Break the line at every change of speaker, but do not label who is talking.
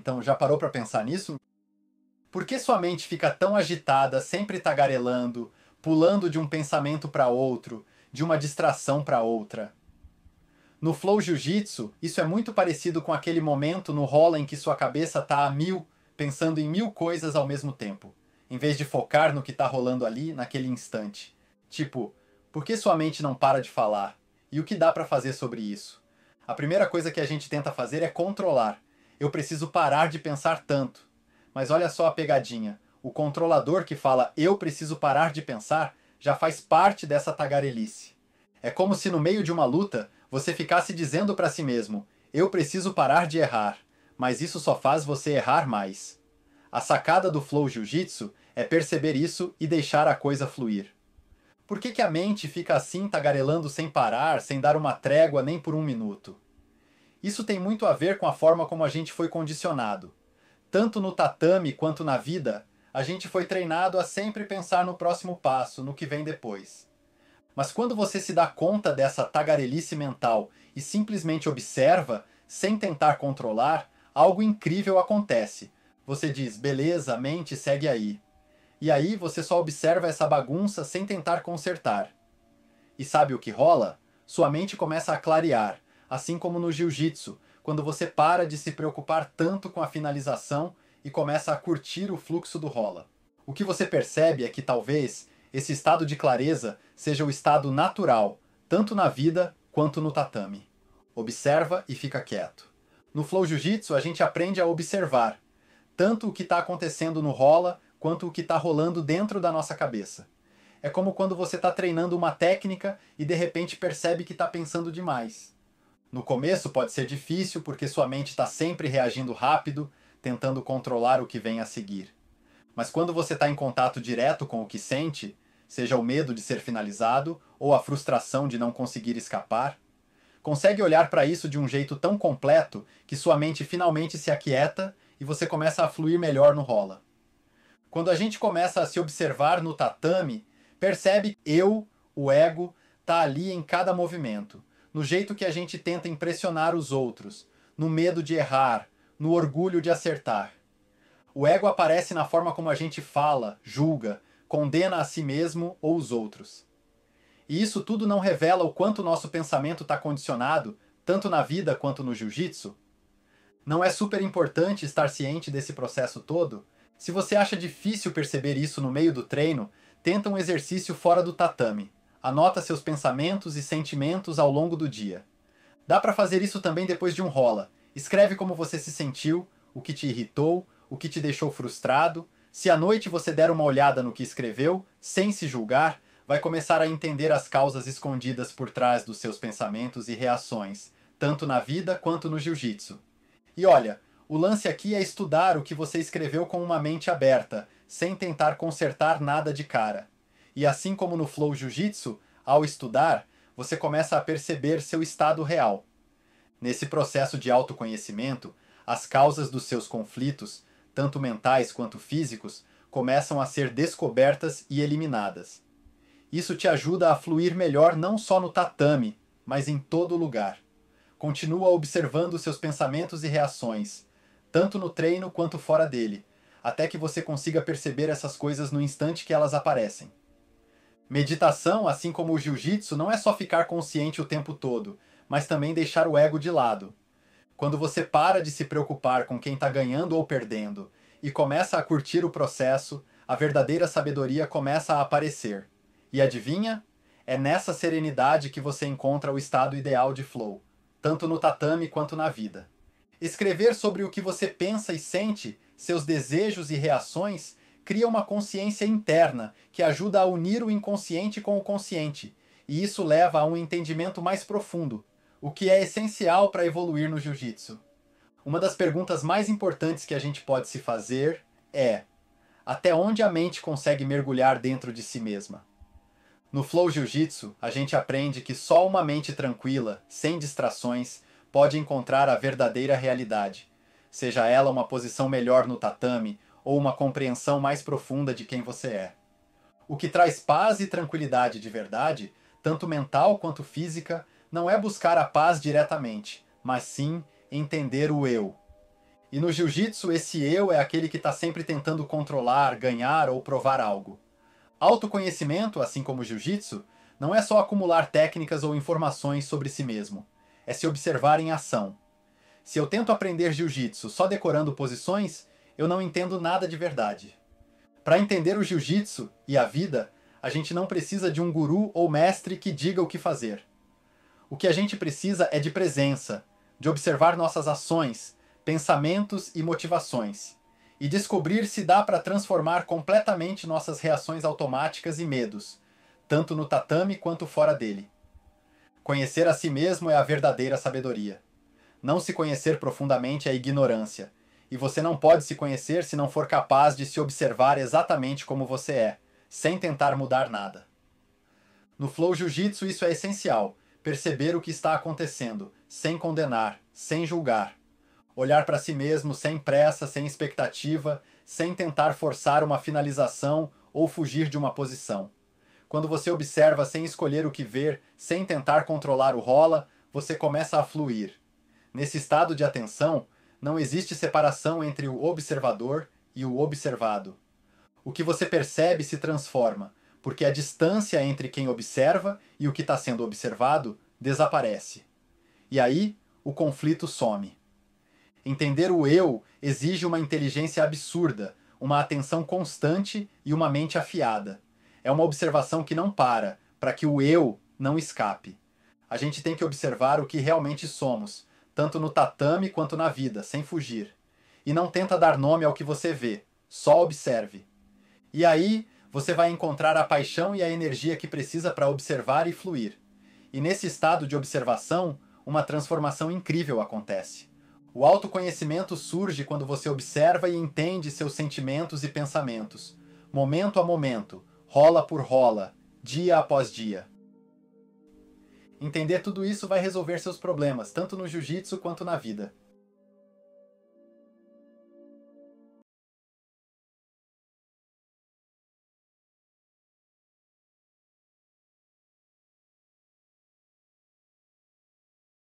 Então, já parou para pensar nisso? Por que sua mente fica tão agitada, sempre tagarelando, pulando de um pensamento para outro, de uma distração para outra? No Flow Jiu-Jitsu, isso é muito parecido com aquele momento no rola em que sua cabeça está a mil, pensando em mil coisas ao mesmo tempo, em vez de focar no que está rolando ali naquele instante. Tipo, por que sua mente não para de falar? E o que dá para fazer sobre isso? A primeira coisa que a gente tenta fazer é controlar. Eu preciso parar de pensar tanto. Mas olha só a pegadinha. O controlador que fala eu preciso parar de pensar já faz parte dessa tagarelice. É como se no meio de uma luta você ficasse dizendo para si mesmo: eu preciso parar de errar, mas isso só faz você errar mais. A sacada do Flow Jiu-Jitsu é perceber isso e deixar a coisa fluir. Por que a mente fica assim tagarelando sem parar, sem dar uma trégua nem por um minuto? Isso tem muito a ver com a forma como a gente foi condicionado. Tanto no tatame quanto na vida, a gente foi treinado a sempre pensar no próximo passo, no que vem depois. Mas quando você se dá conta dessa tagarelice mental e simplesmente observa, sem tentar controlar, algo incrível acontece. Você diz, beleza, mente, segue aí. E aí você só observa essa bagunça sem tentar consertar. E sabe o que rola? Sua mente começa a clarear, assim como no jiu-jitsu, quando você para de se preocupar tanto com a finalização e começa a curtir o fluxo do rola. O que você percebe é que talvez esse estado de clareza seja o estado natural, tanto na vida quanto no tatame. Observa e fica quieto. No Flow Jiu-Jitsu a gente aprende a observar, tanto o que está acontecendo no rola quanto o que está rolando dentro da nossa cabeça. É como quando você está treinando uma técnica e de repente percebe que está pensando demais. No começo pode ser difícil porque sua mente está sempre reagindo rápido, tentando controlar o que vem a seguir. Mas quando você está em contato direto com o que sente, seja o medo de ser finalizado ou a frustração de não conseguir escapar, consegue olhar para isso de um jeito tão completo que sua mente finalmente se aquieta e você começa a fluir melhor no rola. Quando a gente começa a se observar no tatame, percebe que o ego, está ali em cada movimento, no jeito que a gente tenta impressionar os outros, no medo de errar, no orgulho de acertar. O ego aparece na forma como a gente fala, julga, condena a si mesmo ou os outros. E isso tudo não revela o quanto nosso pensamento está condicionado, tanto na vida quanto no jiu-jitsu? Não é super importante estar ciente desse processo todo? Se você acha difícil perceber isso no meio do treino, tenta um exercício fora do tatame. Anota seus pensamentos e sentimentos ao longo do dia. Dá para fazer isso também depois de um rola. Escreve como você se sentiu, o que te irritou, o que te deixou frustrado. Se à noite você der uma olhada no que escreveu, sem se julgar, vai começar a entender as causas escondidas por trás dos seus pensamentos e reações, tanto na vida quanto no jiu-jitsu. E olha, o lance aqui é estudar o que você escreveu com uma mente aberta, sem tentar consertar nada de cara. E assim como no Flow Jiu-Jitsu, ao estudar, você começa a perceber seu estado real. Nesse processo de autoconhecimento, as causas dos seus conflitos, tanto mentais quanto físicos, começam a ser descobertas e eliminadas. Isso te ajuda a fluir melhor não só no tatame, mas em todo lugar. Continua observando seus pensamentos e reações, tanto no treino quanto fora dele, até que você consiga perceber essas coisas no instante que elas aparecem. Meditação, assim como o jiu-jitsu, não é só ficar consciente o tempo todo, mas também deixar o ego de lado. Quando você para de se preocupar com quem está ganhando ou perdendo e começa a curtir o processo, a verdadeira sabedoria começa a aparecer. E adivinha? É nessa serenidade que você encontra o estado ideal de flow, tanto no tatame quanto na vida. Escrever sobre o que você pensa e sente, seus desejos e reações, cria uma consciência interna que ajuda a unir o inconsciente com o consciente, e isso leva a um entendimento mais profundo, o que é essencial para evoluir no jiu-jitsu. Uma das perguntas mais importantes que a gente pode se fazer é: até onde a mente consegue mergulhar dentro de si mesma? No Flow Jiu-Jitsu, a gente aprende que só uma mente tranquila, sem distrações, pode encontrar a verdadeira realidade, seja ela uma posição melhor no tatame ou uma compreensão mais profunda de quem você é. O que traz paz e tranquilidade de verdade, tanto mental quanto física, não é buscar a paz diretamente, mas sim entender o eu. E no jiu-jitsu, esse eu é aquele que está sempre tentando controlar, ganhar ou provar algo. Autoconhecimento, assim como o jiu-jitsu, não é só acumular técnicas ou informações sobre si mesmo. É se observar em ação. Se eu tento aprender jiu-jitsu só decorando posições, eu não entendo nada de verdade. Para entender o jiu-jitsu e a vida, a gente não precisa de um guru ou mestre que diga o que fazer. O que a gente precisa é de presença, de observar nossas ações, pensamentos e motivações, e descobrir se dá para transformar completamente nossas reações automáticas e medos, tanto no tatame quanto fora dele. Conhecer a si mesmo é a verdadeira sabedoria. Não se conhecer profundamente é ignorância, e você não pode se conhecer se não for capaz de se observar exatamente como você é, sem tentar mudar nada. No Flow Jiu-Jitsu isso é essencial, perceber o que está acontecendo, sem condenar, sem julgar. Olhar para si mesmo sem pressa, sem expectativa, sem tentar forçar uma finalização ou fugir de uma posição. Quando você observa sem escolher o que ver, sem tentar controlar o rola, você começa a fluir. Nesse estado de atenção, não existe separação entre o observador e o observado. O que você percebe se transforma, porque a distância entre quem observa e o que está sendo observado desaparece. E aí, o conflito some. Entender o eu exige uma inteligência absurda, uma atenção constante e uma mente afiada. É uma observação que não para que o eu não escape. A gente tem que observar o que realmente somos, tanto no tatame quanto na vida, sem fugir. E não tenta dar nome ao que você vê, só observe. E aí, você vai encontrar a paixão e a energia que precisa para observar e fluir. E nesse estado de observação, uma transformação incrível acontece. O autoconhecimento surge quando você observa e entende seus sentimentos e pensamentos, momento a momento, rola por rola, dia após dia. Entender tudo isso vai resolver seus problemas, tanto no jiu-jitsu quanto na vida.